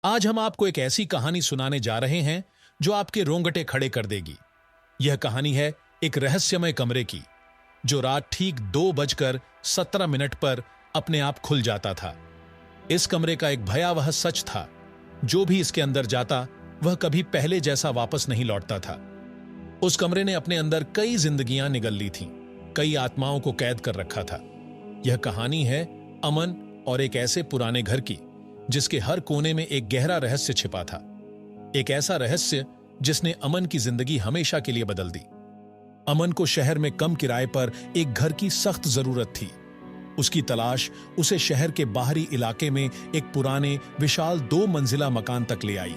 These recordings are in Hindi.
आज हम आपको एक ऐसी कहानी सुनाने जा रहे हैं जो आपके रोंगटे खड़े कर देगी। यह कहानी है एक रहस्यमय कमरे की, जो रात ठीक 2:17 पर अपने आप खुल जाता था। इस कमरे का एक भयावह सच था, जो भी इसके अंदर जाता वह कभी पहले जैसा वापस नहीं लौटता था। उस कमरे ने अपने अंदर कई जिंदगियां निगल ली थीं, कई आत्माओं को कैद कर रखा था। यह कहानी है अमन और एक ऐसे पुराने घर की, जिसके हर कोने में एक गहरा रहस्य छिपा था। एक ऐसा रहस्य जिसने अमन की जिंदगी हमेशा के लिए बदल दी। अमन को शहर में कम किराए पर एक घर की सख्त जरूरत थी। उसकी तलाश उसे शहर के बाहरी इलाके में एक पुराने विशाल 2 मंजिला मकान तक ले आई।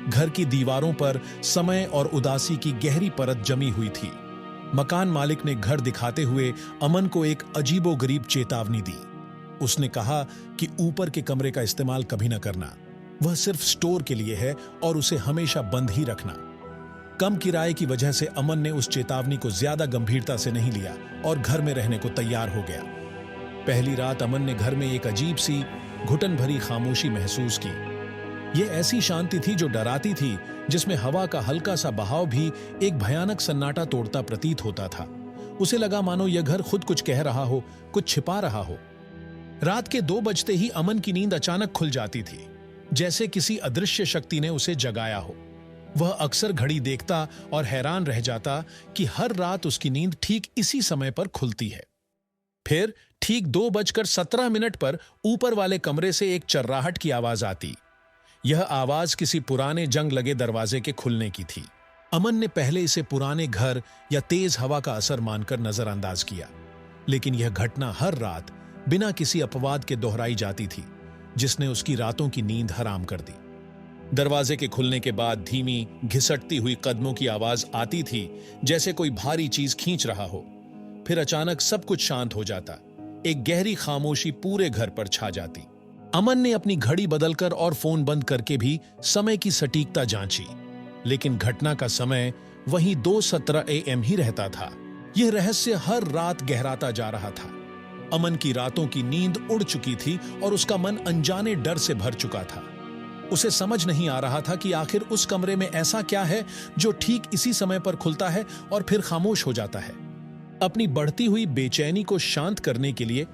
घर की दीवारों पर समय और उदासी की गहरी परत जमी हुई थी। मकान मालिक ने घर दिखाते हुए अमन को एक अजीबोगरीब चेतावनी दी। उसने कहा कि ऊपर के कमरे का इस्तेमाल कभी न करना, वह सिर्फ स्टोर के लिए है और उसे हमेशा बंद ही रखना। कम किराए की वजह से अमन ने उस चेतावनी को ज्यादा गंभीरता से नहीं लिया और घर में रहने को तैयार हो गया। पहली रात अमन ने घर में एक अजीब सी घुटन भरी खामोशी महसूस की। यह ऐसी शांति थी जो डराती थी, जिसमें हवा का हल्का सा बहाव भी एक भयानक सन्नाटा तोड़ता प्रतीत होता था। उसे लगा मानो यह घर खुद कुछ कह रहा हो, कुछ छिपा रहा हो। रात के 2 बजते ही अमन की नींद अचानक खुल जाती थी, जैसे किसी अदृश्य शक्ति ने उसे जगाया हो। वह अक्सर घड़ी देखता और हैरान रह जाता कि हर रात उसकी नींद ठीक इसी समय पर खुलती है। फिर ठीक 2:17 पर ऊपर वाले कमरे से एक चर्राहट की आवाज आती। यह आवाज किसी पुराने जंग लगे दरवाजे के खुलने की थी। अमन ने पहले इसे पुराने घर या तेज हवा का असर मानकर नजरअंदाज किया, लेकिन यह घटना हर रात बिना किसी अपवाद के दोहराई जाती थी, जिसने उसकी रातों की नींद हराम कर दी। दरवाजे के खुलने के बाद धीमी घिसटती हुई कदमों की आवाज आती थी, जैसे कोई भारी चीज खींच रहा हो। फिर अचानक सब कुछ शांत हो जाता। एक गहरी खामोशी पूरे घर पर छा जाती। अमन ने अपनी घड़ी बदलकर और फोन बंद करके भी समय की सटीकता जांची, लेकिन घटना का समय वहीं 2:17 AM ही रहता था। यह रहस्य हर रात गहराता जा रहा था। अमन की रातों की नींद उड़ चुकी थी और उसका मन अनजाने डर से भर चुका था। उसे समझ नहीं आ रहा था कि आखिर उस कमरे में ऐसा क्या है जो ठीक इसी समय पर खुलता है और फिर खामोश हो जाता है। अपनी बढ़ती हुई बेचैनी को शांत करने के लिए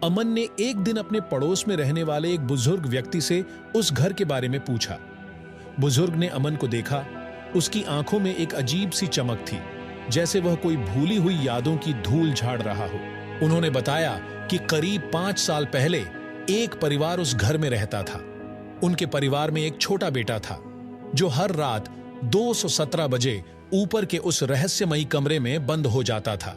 अमन ने एक दिन अपने पड़ोस में रहने वाले एक बुजुर्ग व्यक्ति से उस घर के बारे में पूछा। बुजुर्ग ने अमन को देखा। उसकी आंखों में एक अजीब सी चमक थी, जैसे वह कोई भूली हुई यादों की धूल झाड़ रहा हो। उन्होंने बताया कि करीब 5 साल पहले एक परिवार उस घर में रहता था। उनके परिवार में एक छोटा बेटा था, जो हर रात 2:17 बजे ऊपर के उस रहस्यमयी कमरे में बंद हो जाता था।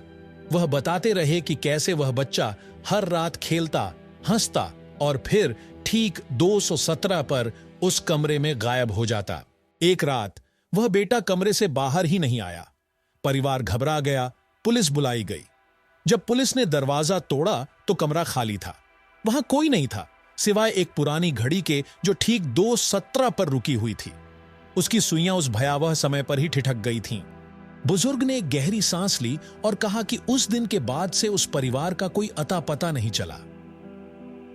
वह बताते रहे कि कैसे वह बच्चा हर रात खेलता, हंसता और फिर ठीक 2:17 पर उस कमरे में गायब हो जाता। एक रात वह बेटा कमरे से बाहर ही नहीं आया। परिवार घबरा गया। पुलिस बुलाई गई। जब पुलिस ने दरवाजा तोड़ा तो कमरा खाली था। वहां कोई नहीं था, सिवाय एक पुरानी घड़ी के, जो ठीक 2:17 पर रुकी हुई थी। उसकी सुइयां उस भयावह समय पर ही ठिठक गई थीं। बुजुर्ग ने एक गहरी सांस ली और कहा कि उस दिन के बाद से उस परिवार का कोई अता पता नहीं चला।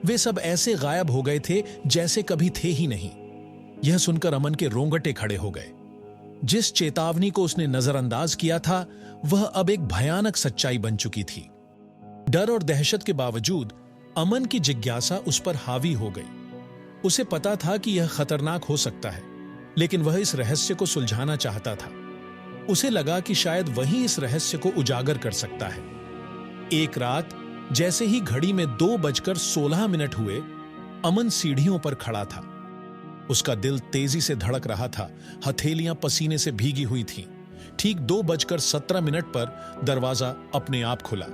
वे सब ऐसे गायब हो गए थे जैसे कभी थे ही नहीं। यह सुनकर अमन के रोंगटे खड़े हो गए। जिस चेतावनी को उसने नजरअंदाज किया था, वह अब एक भयानक सच्चाई बन चुकी थी। डर और दहशत के बावजूद अमन की जिज्ञासा उस पर हावी हो गई। उसे पता था कि यह खतरनाक हो सकता है, लेकिन वह इस रहस्य को सुलझाना चाहता था। उसे लगा कि शायद वही इस रहस्य को उजागर कर सकता है। एक रात जैसे ही घड़ी में 2:16 हुए, अमन सीढ़ियों पर खड़ा था। उसका दिल तेजी से धड़क रहा था, हथेलियां पसीने से भीगी हुई थीं। ठीक 2:17 पर दरवाजा अपने आप खुला।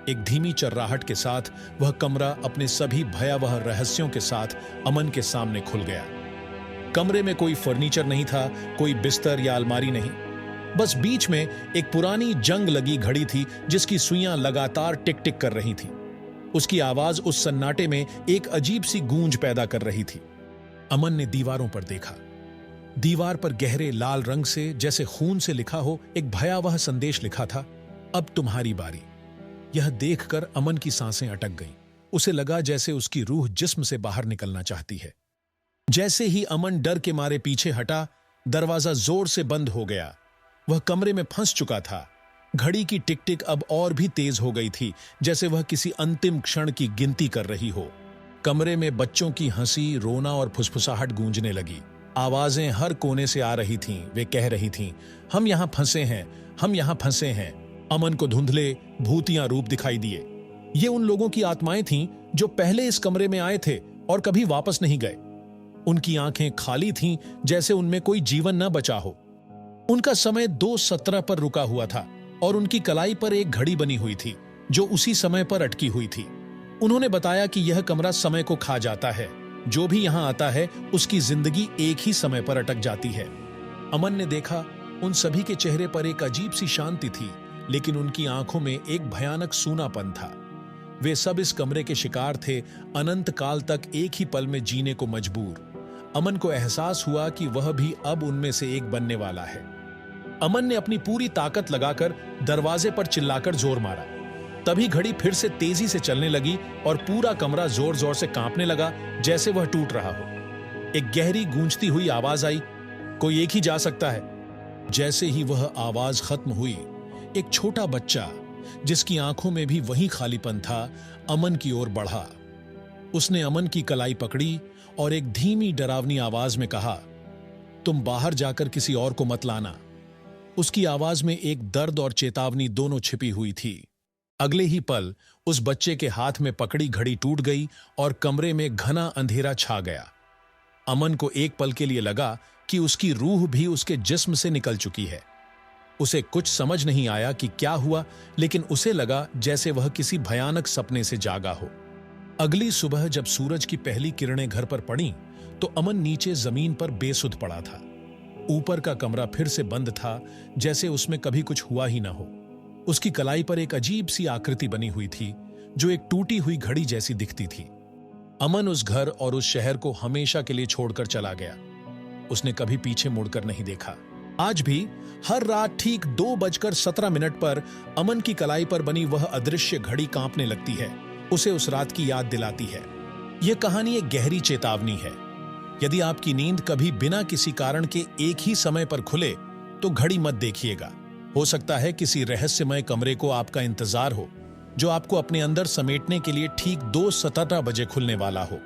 एक धीमी चर्राहट के साथ वह कमरा अपने सभी भयावह रहस्यों के साथ अमन के सामने खुल गया। कमरे में कोई फर्नीचर नहीं था, कोई बिस्तर या अलमारी नहीं। बस बीच में एक पुरानी जंग लगी घड़ी थी, जिसकी सुइयां लगातार टिक टिक कर रही थी। उसकी आवाज उस सन्नाटे में एक अजीब सी गूंज पैदा कर रही थी। अमन ने दीवारों पर देखा। दीवार पर गहरे लाल रंग से, जैसे खून से लिखा हो, एक भयावह संदेश लिखा था, अब तुम्हारी बारी। यह देखकर अमन की सांसें अटक गईं। उसे लगा जैसे उसकी रूह जिस्म से बाहर निकलना चाहती है। जैसे ही अमन डर के मारे पीछे हटा, दरवाजा जोर से बंद हो गया। वह कमरे में फंस चुका था। घड़ी की टिक टिक अब और भी तेज हो गई थी, जैसे वह किसी अंतिम क्षण की गिनती कर रही हो। कमरे में बच्चों की हंसी, रोना और फुसफुसाहट गूंजने लगी। आवाजें हर कोने से आ रही थीं। वे कह रही थीं, हम यहां फंसे हैं, हम यहां फंसे हैं। अमन को धुंधले भूतिया रूप दिखाई दिए। ये उन लोगों की आत्माएं थीं जो पहले इस कमरे में आए थे और कभी वापस नहीं गए। उनकी आंखें खाली थीं, जैसे उनमें कोई जीवन न बचा हो। उनका समय 2:17 पर रुका हुआ था और उनकी कलाई पर एक घड़ी बनी हुई थी जो उसी समय पर अटकी हुई थी। उन्होंने बताया कि यह कमरा समय को खा जाता है। जो भी यहां आता है उसकी जिंदगी एक ही समय पर अटक जाती है। अमन ने देखा, उन सभी के चेहरे पर एक अजीब सी शांति थी, लेकिन उनकी आंखों में एक भयानक सूनापन था। वे सब इस कमरे के शिकार थे, अनंत काल तक एक ही पल में जीने को मजबूर। अमन को एहसास हुआ कि वह भी अब उनमें से एक बनने वाला है। अमन ने अपनी पूरी ताकत लगाकर दरवाजे पर चिल्लाकर जोर मारा। तभी घड़ी फिर से तेजी से चलने लगी और पूरा कमरा जोर जोर से कांपने लगा, जैसे वह टूट रहा हो। एक गहरी गूंजती हुई आवाज आई, कोई एक ही जा सकता है। जैसे ही वह आवाज खत्म हुई, एक छोटा बच्चा जिसकी आंखों में भी वही खालीपन था, अमन की ओर बढ़ा। उसने अमन की कलाई पकड़ी और एक धीमी डरावनी आवाज में कहा, तुम बाहर जाकर किसी और को मत लाना। उसकी आवाज में एक दर्द और चेतावनी दोनों छिपी हुई थी। अगले ही पल उस बच्चे के हाथ में पकड़ी घड़ी टूट गई और कमरे में घना अंधेरा छा गया। अमन को एक पल के लिए लगा कि उसकी रूह भी उसके जिस्म से निकल चुकी है। उसे कुछ समझ नहीं आया कि क्या हुआ, लेकिन उसे लगा जैसे वह किसी भयानक सपने से जागा हो। अगली सुबह जब सूरज की पहली किरणें घर पर पड़ीं, तो अमन नीचे जमीन पर बेसुध पड़ा था। ऊपर का कमरा फिर से बंद था, जैसे उसमें कभी कुछ हुआ ही ना हो। उसकी कलाई पर एक अजीब सी आकृति बनी हुई थी, जो एक टूटी हुई घड़ी जैसी दिखती थी। अमन उस घर और उस शहर को हमेशा के लिए छोड़कर चला गया। उसने कभी पीछे मुड़कर नहीं देखा। आज भी हर रात ठीक 2:17 पर अमन की कलाई पर बनी वह अदृश्य घड़ी कांपने लगती है, उसे उस रात की याद दिलाती है। यह कहानी एक गहरी चेतावनी है। यदि आपकी नींद कभी बिना किसी कारण के एक ही समय पर खुले, तो घड़ी मत देखिएगा। हो सकता है किसी रहस्यमय कमरे को आपका इंतजार हो, जो आपको अपने अंदर समेटने के लिए ठीक 2:17 बजे खुलने वाला हो।